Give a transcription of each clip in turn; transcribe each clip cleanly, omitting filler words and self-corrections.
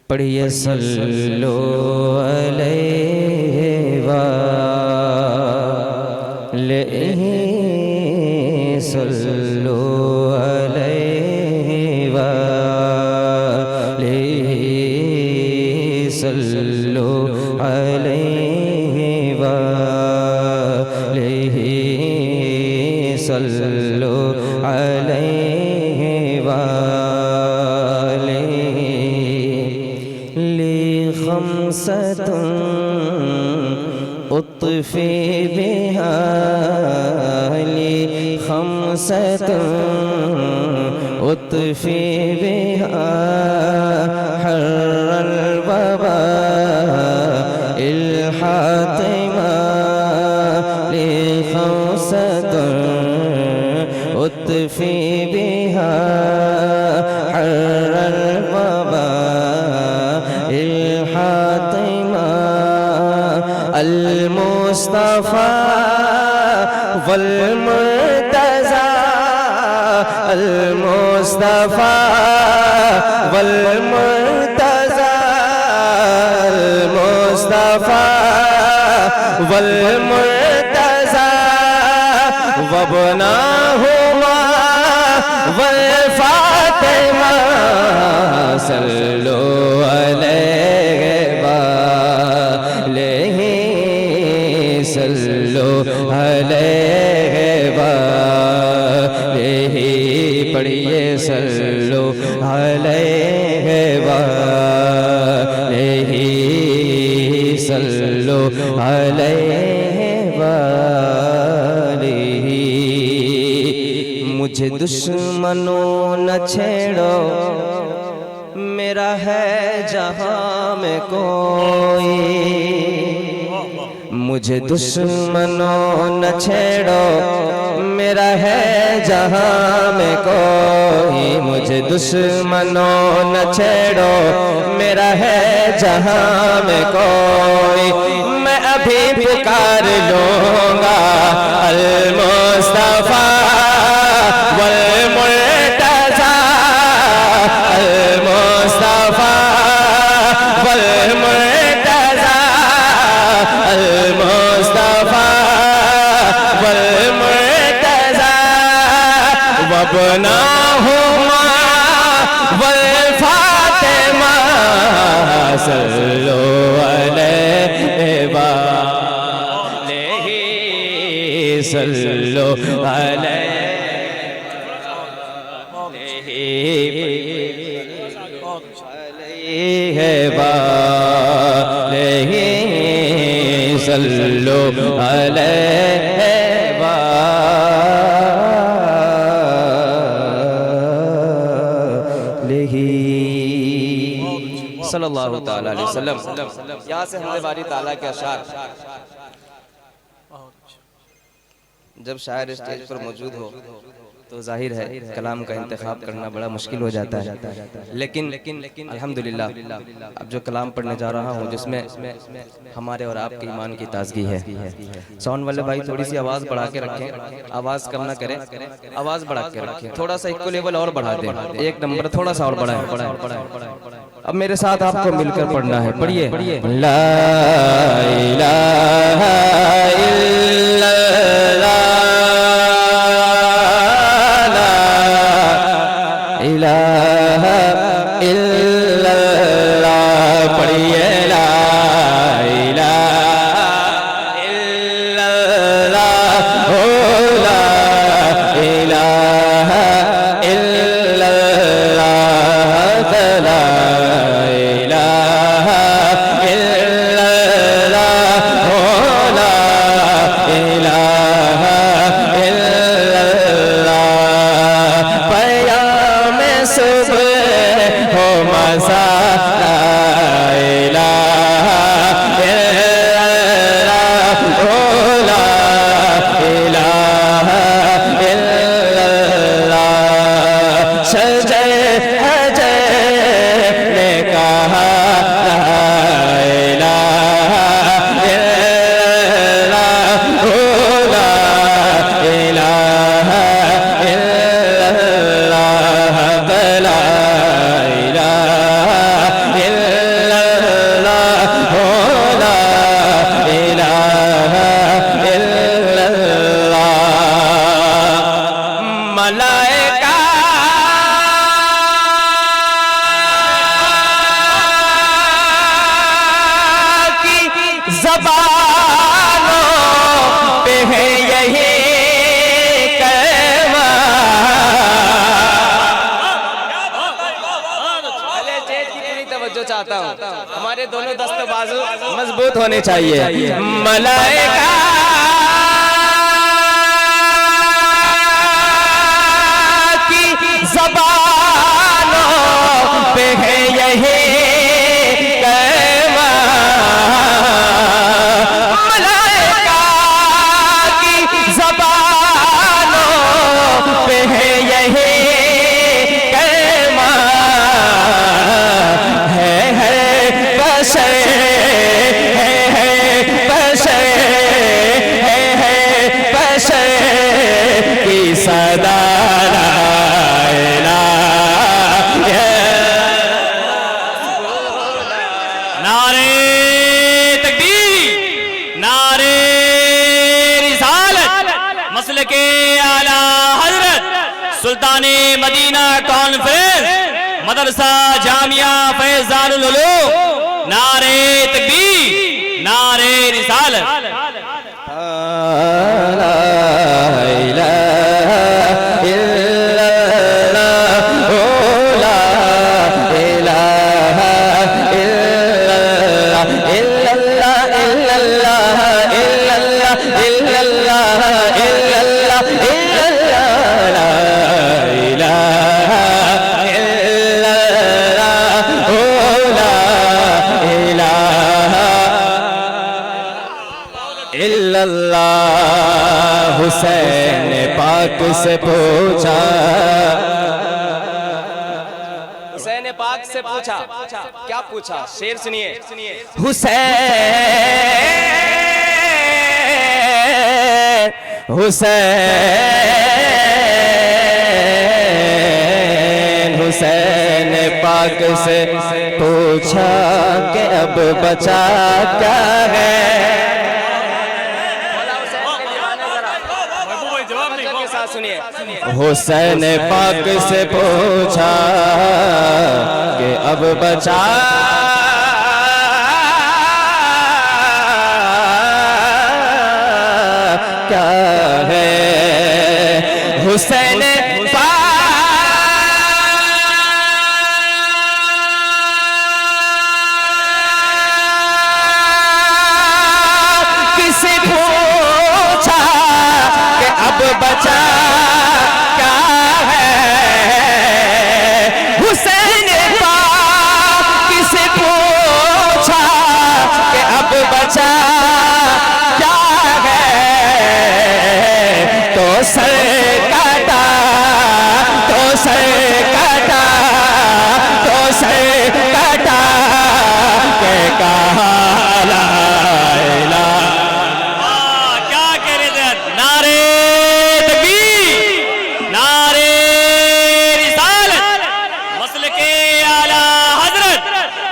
पढ़िए सल्लो अलैहि वालैहि सल्लो अलैहि वालैहि सल्लो अलैहि वालैहि सल्लो अलैहि वालैहि ली खम्सतुन उत्फी बिहा ली खम्सतुन उत्फी बिहा हर्रल वबा इल हातिमा ली खम्सतुन उत्फी बिहा हर्रल वबा इल हातिमा अल मुस्तफा वल मुर्तज़ा अल मुस्तफा वल मुर्तज़ा अल मुस्तफा वल मुर्तज़ा वबनाहुमा वल फातिमा सल्लो अलैहि वालैहि सल्लो अलैहि वालैहि पढ़िए सल्लो अलैहि वालैहि सल्लो अलैहि वालैहि मुझे दुश्मनों न छेड़ो मेरा है जहां में कोई मुझे दुश्मनों न छेड़ो मेरा है जहां में कोई मुझे दुश्मनों न छेड़ो मेरा है जहां में कोई मैं अभी पुकार लूंगा अल मुस्तफा वल मुर्तज़ा अल मुस्तफा वल मुर्तज़ा अल मुस्तफा वल मुर्तज़ा वबनाहुमा वल फातिमा सल्लो अलैहि वालैहि सल्लो अलैहि वालैहि सल्लो अलैहि वालैहि सल्लल्लाहु तआला अलैहि वसल्लम। यहाँ से हमने बारी ताला के अशार जब शायर स्टेज पर मौजूद हो तो जाहिर है कलाम का इंतखाब करना बड़ा मुश्किल हो जाता है, लेकिन अल्हम्दुलिल्लाह अब जो कलाम पढ़ने जा रहा हूँ जिसमें हमारे और आपके ईमान की ताजगी है। साउंड वाले भाई थोड़ी सी आवाज़ बढ़ा के रखें, आवाज़ कम ना करें, आवाज़ बढ़ा के रखें, थोड़ा सा इक्को लेवल और बढ़ा दें, एक नंबर थोड़ा सा और बढ़ाएं। अब मेरे साथ आपको मिलकर पढ़ना है, पढ़िए ला इलाहा इल्लल्लाह इलाहा इल्लल्लाह पढ़िए ला इलाहा इल्लल्लाह हो ला इलाहा इल्लल्लाह ला इलाहा इल्लल्लाह हो ला इलाहा मलाइका की ज़बानों पे है यही चाहता हूँ हमारे दोनों दस्त बाजू मजबूत होने चाहिए। मलाइका की ज़बानों पे है यही कहवा, मलाइका की ज़बानों पे है यही सुल्ताने मदीना कॉन्फ्रेंस मदरसा जामिया फैजानुल उलूम, नारे तकबीर, नारे रिसालत। हुसैन पाक से पूछा, हुसैन पाक से पूछा, क्या पूछा? शेर सुनिए। हुसैन हुसैन हुसैन पाक से पूछा कि अब बचा क्या है? हुसैन पाक से पूछा कि अब बचा क्या है? हुसैन पाक से पूछा कि अब बचा बचा क्या है? तो सर काटा, तो सर काटा, तो सर काटा के कहा ला इलाहा। क्या कह रहे थे? नारे तकबीर, नारे रिसालत। मसलके आला हजरत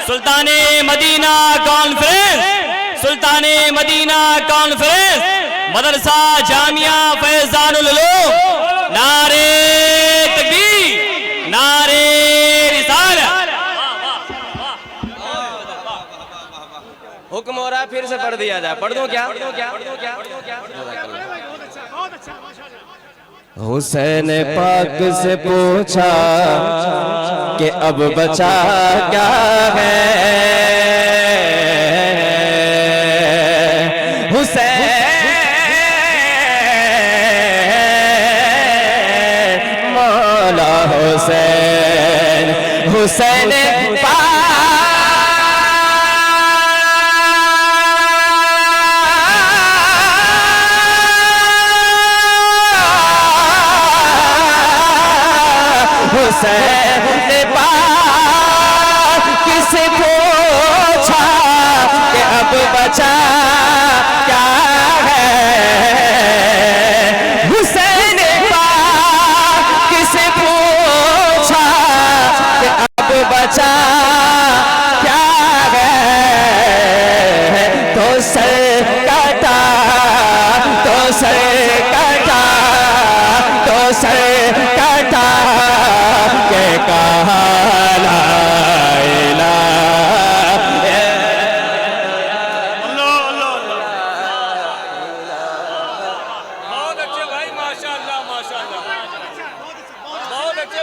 सुल्ताने मदीना कॉन्फ्रेंस, सुल्ताने मदीना कॉन्फ्रेंस मदरसा जामिया फैजानुल उलूम, नारे तकबीर, नारे रिसालत। हुक्म हो रहा है, फिर से पढ़ दिया जाए। पढ़ दूं क्या? हुसैन पाक से पूछा कि अब बचा क्या है? हुसैन हुसैन हुसैन पाक से पूछा कि अब बचा क्या है? हुसैन पाक से पूछा कि अब बचा क्या है? तो सर काटा, तो सर काटा, तो सर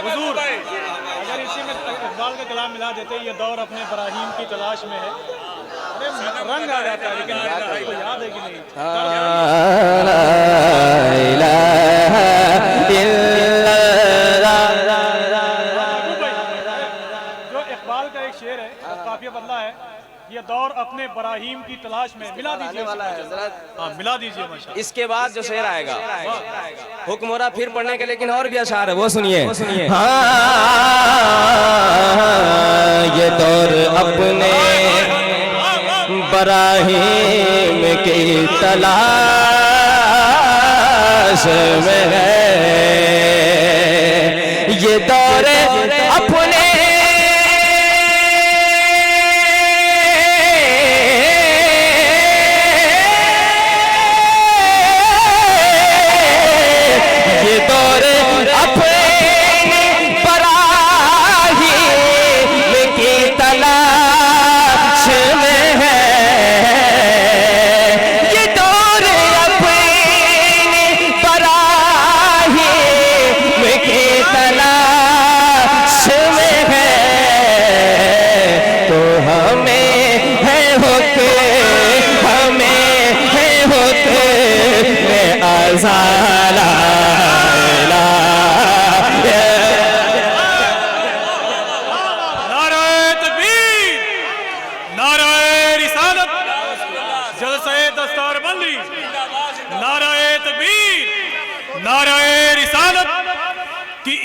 हुजूर अगर इसी में इकबाल का कलाम मिला देते, ये दौर अपने इब्राहिम की तलाश में है, अरे रंग आ जाता है। लेकिन आपको याद है कि नहीं, जो इकबाल का एक शेर है, काफिया बदला है, ये दौर अपने इब्राहिम की तलाश में। मिला दीजिए वाला है हजरत। हाँ मिला दीजिए माशाअल्लाह। इसके बाद जो शेर आएगा हुक्म हो रहा फिर पढ़ने के, लेकिन और भी अशार है, वो सुनिए। हाँ ये दौर अपने इब्राहिम की तलाश में है, ये दौर अपने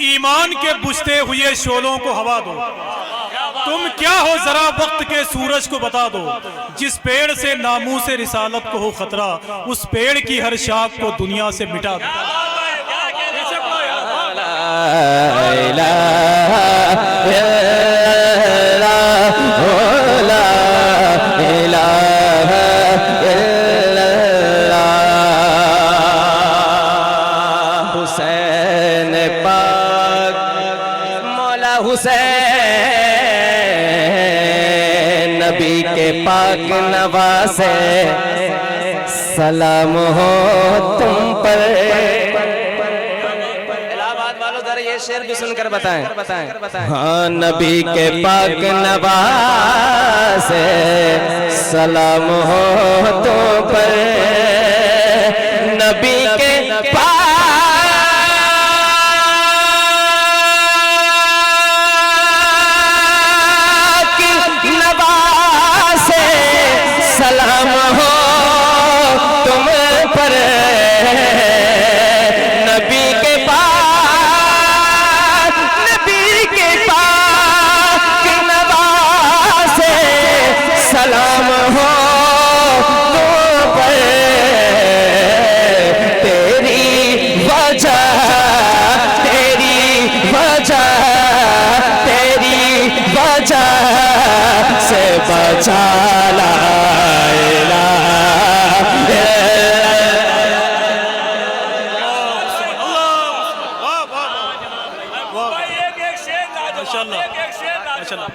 ईमान के बुझते हुए शोलों को हवा दो, तुम क्या हो जरा वक्त के सूरज को बता दो, जिस पेड़ से नामूस रिसालत को हो खतरा, उस पेड़ की हर शाख को दुनिया से मिटा दो। हुसैन नबी के पाक नवासे सलाम हो तुम पर। इलाहाबाद वालों जरा ये शेर भी सुनकर बताएं। हाँ नबी के पाक नवासे सलाम हो तुम पर, नबी के सलाम हो तुम पर, नबी के पाक नवासे सलाम हो तुम पर, तेरी वजह से बचा ला।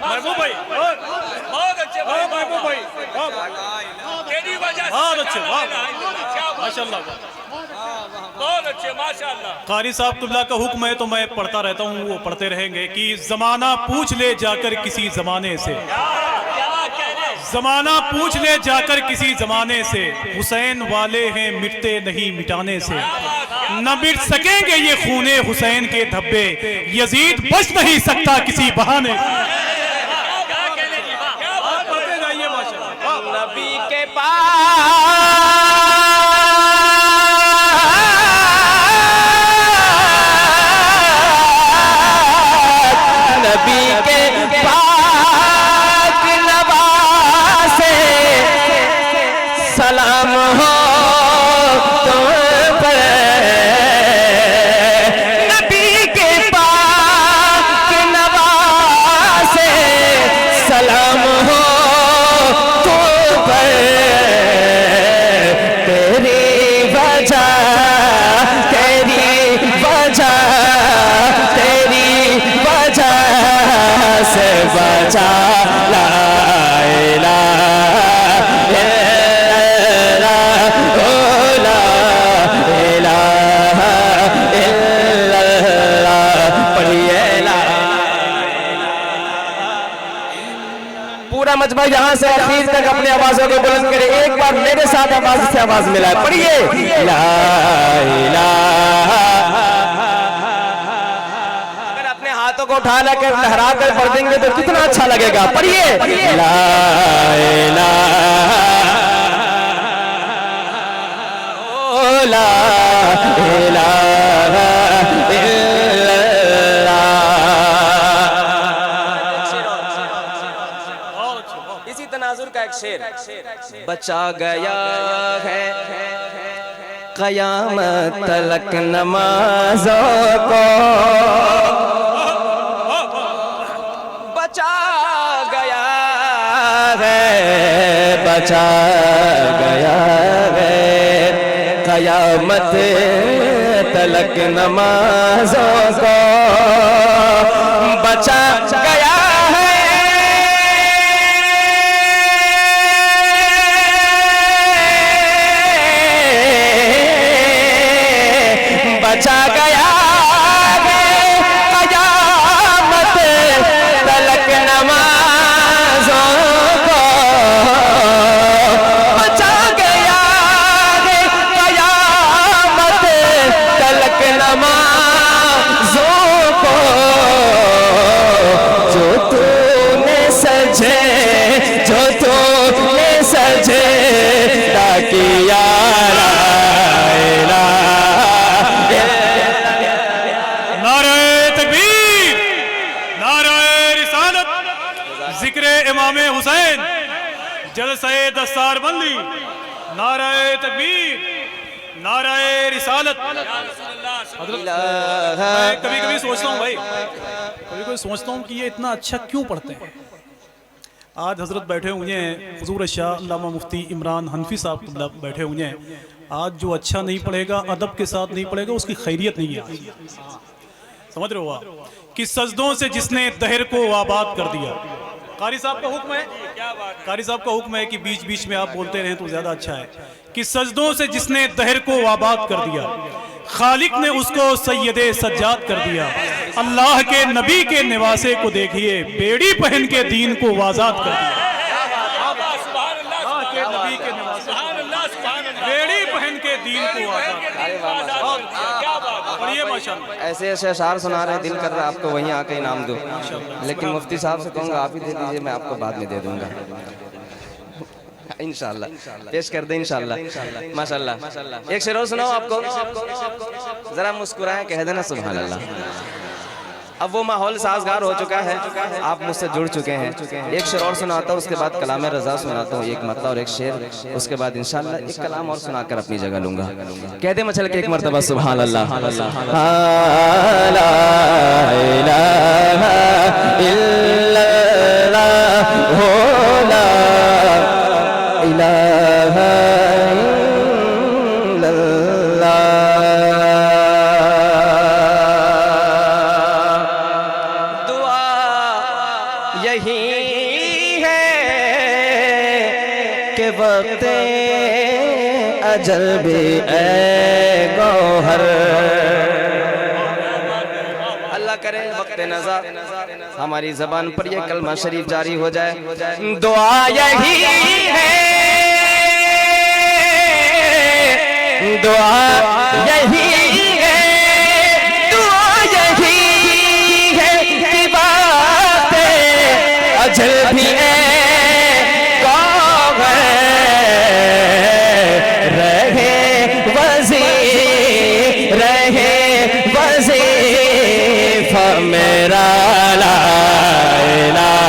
महबूब भाई बहुत अच्छे, महबूब भाई बहुत अच्छे, माशाल्लाह बहुत अच्छे, माशाल्लाह। कारी साहब तुल्ला का हुक्म है तो मैं पढ़ता रहता हूँ, वो पढ़ते रहेंगे कि जमाना पूछ ले जाकर किसी जमाने से, जमाना पूछ ले जाकर किसी जमाने से, हुसैन वाले हैं मिटते नहीं मिटाने से, न मिट सकेंगे ये खूने हुसैन के धब्बे, यजीद बच नहीं सकता किसी बहाने। नबी के पास नवासे सलाम हो तुम पर, नबी के पाक नवासे सलाम हो तुम पर, तेरी वजह से बचा ला इलाहा इल्लल्लाह। पढ़िए मजमा यहाँ से आखिर तक अपनी आवाजों को बुलंद करे। एक बार मेरे साथ आवाज से आवाज मिलाए, पढ़िए ला इलाहा। अगर अपने हाथों को उठा लेकर लहरा कर पढ़ देंगे तो कितना अच्छा लगेगा। पढ़िए ला इलाहा ला इलाहा इल्लल्लाह। इसी तनाजुर का एक शेर। बचा गया है क़यामत तलक नमाज़ों को, बचा गया है, बचा गया है क़यामत तलक नमाज़ों को, बचा गया है बचा गया है क़यामत तलक नमाज़ों को, बचा गया है क़यामत तलक नमाज़ों को, जो तूने सजे ताकि यारा इमाम हुसैन जलसे दस्तार बंदी, नाराए तकबीर, नाराए रिसालत। कभी कभी सोचता हूँ भाई, कभी सोचता हूँ कि ये इतना अच्छा क्यों पढ़ते हैं। आज हजरत बैठे हुए हैं, हुजूर शाह अल्लामा मुफ्ती इमरान हनफी साहब बैठे हुए हैं। आज जो अच्छा नहीं पढ़ेगा, अदब के साथ नहीं पढ़ेगा, उसकी खैरियत नहीं है। समझ रहे हो आप कि सजदों से जिसने दहर को आबाद कर दिया। कारी साहब का हुक्म है, कारी साहब का हुक्म है कि बीच बीच में आप बोलते रहें तो ज्यादा अच्छा है, कि सजदों से जिसने दहर को आबाद कर दिया, खालिक ने उसको सैयदे सज्जाद कर दिया। अल्लाह के नबी के निवासे को देखिए, बेड़ी पहन के दीन को आजाद कर दिया। नबी के निवासे बेड़ी पहन के दीन को आजाद। ऐसे ऐसे अशार सुना रहे, दिल कर रहा है आपको वहीं आके इनाम दूं, लेकिन मुफ्ती साहब से कहूँगा आप ही दे दीजिए, मैं आपको बाद में दे दूंगा इंशाल्लाह। पेश कर दे इंशाल्लाह। माशाल्लाह। एक शेर और सुनाओ आपको, जरा मुस्कुराएं, कह देना सुभान अल्लाह। अब वो माहौल साजगार हो चुका है, आप मुझसे जुड़ चुके हैं। एक शेर और सुनाता हूँ, उसके बाद कलाम रजा सुनाता हूँ, एक मतला और एक शेर, उसके बाद इंशाल्लाह एक कलाम और सुनाकर अपनी जगह लूंगा। कहते मचल के एक मरतबा सुभान अल्लाह। ला इलाहा इल्लल्लाह हो ला इलाहा वक्त अजल भी ए गौहर। अल्लाह करे वक्त नज़र हमारी ज़बान पर ये कलमा शरीफ जारी हो जाए। दुआ यही है, दुआ यही है, दुआ यही है कि बात अजल भी है मेरा ला इलाहा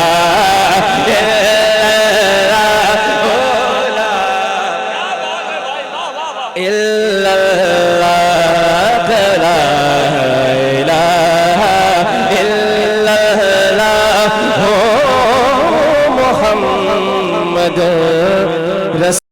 इल्लल्लाह, ला इलाहा इल्लल्लाह हो मुहम्मद।